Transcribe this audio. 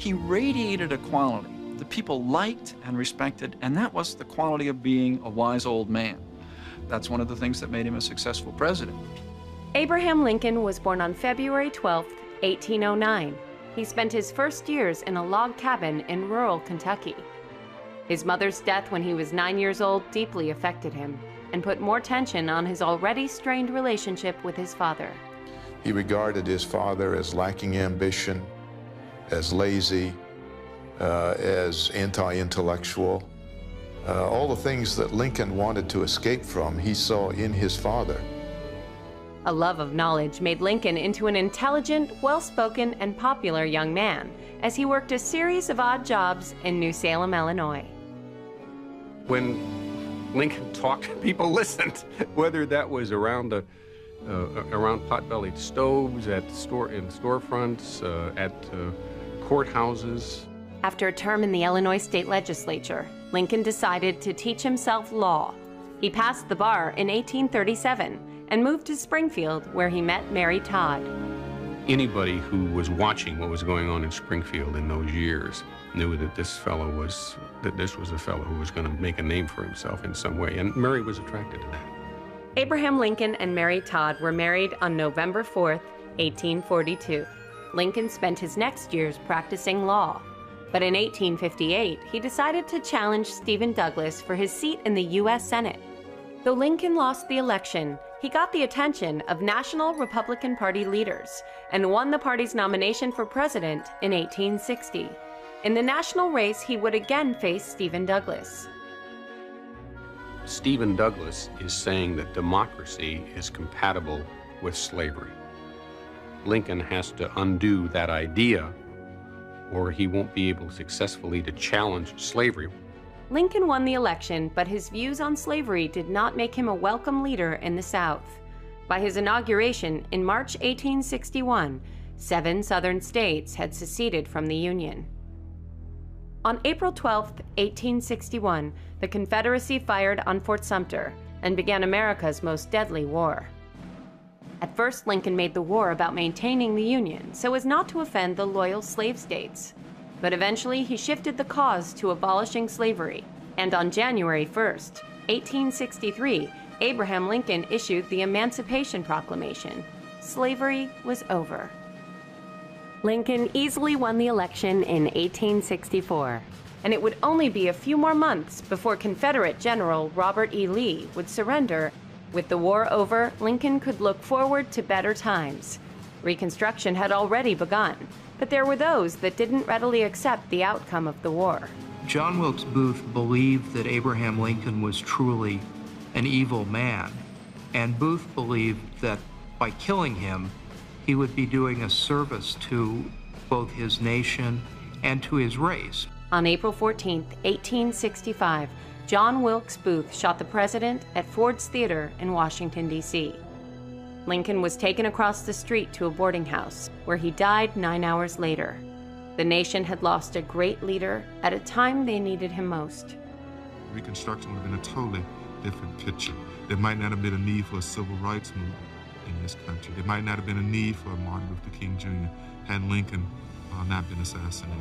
He radiated a quality that people liked and respected, and that was the quality of being a wise old man. That's one of the things that made him a successful president. Abraham Lincoln was born on February 12, 1809. He spent his first years in a log cabin in rural Kentucky. His mother's death when he was 9 years old deeply affected him and put more tension on his already strained relationship with his father. He regarded his father as lacking ambition, as lazy, as anti-intellectual. All the things that Lincoln wanted to escape from, he saw in his father. A love of knowledge made Lincoln into an intelligent, well-spoken, and popular young man as he worked a series of odd jobs in New Salem, Illinois. When Lincoln talked, people listened, whether that was around pot-bellied stoves, in storefronts, at courthouses. After a term in the Illinois state legislature, Lincoln decided to teach himself law. He passed the bar in 1837 and moved to Springfield, where he met Mary Todd. Anybody who was watching what was going on in Springfield in those years knew that this was a fellow who was going to make a name for himself in some way, and Mary was attracted to that. Abraham Lincoln and Mary Todd were married on November 4th, 1842. Lincoln spent his next years practicing law. But in 1858, he decided to challenge Stephen Douglas for his seat in the U.S. Senate. Though Lincoln lost the election, he got the attention of National Republican Party leaders and won the party's nomination for president in 1860. In the national race, he would again face Stephen Douglas. Stephen Douglas is saying that democracy is compatible with slavery. Lincoln has to undo that idea, or he won't be able successfully to challenge slavery. Lincoln won the election, but his views on slavery did not make him a welcome leader in the South. By his inauguration in March 1861, 7 Southern states had seceded from the Union. On April 12, 1861, the Confederacy fired on Fort Sumter and began America's most deadly war. At first, Lincoln made the war about maintaining the Union so as not to offend the loyal slave states. But eventually, he shifted the cause to abolishing slavery. And on January 1st, 1863, Abraham Lincoln issued the Emancipation Proclamation. Slavery was over. Lincoln easily won the election in 1864, and it would only be a few more months before Confederate General Robert E. Lee would surrender. With the war over, Lincoln could look forward to better times. Reconstruction had already begun, but there were those that didn't readily accept the outcome of the war. John Wilkes Booth believed that Abraham Lincoln was truly an evil man, and Booth believed that by killing him, he would be doing a service to both his nation and to his race. On April 14, 1865, John Wilkes Booth shot the president at Ford's Theater in Washington, D.C. Lincoln was taken across the street to a boarding house, where he died 9 hours later. The nation had lost a great leader at a time they needed him most. Reconstruction would have been a totally different picture. There might not have been a need for a civil rights movement in this country. There might not have been a need for Martin Luther King Jr. had Lincoln not been assassinated.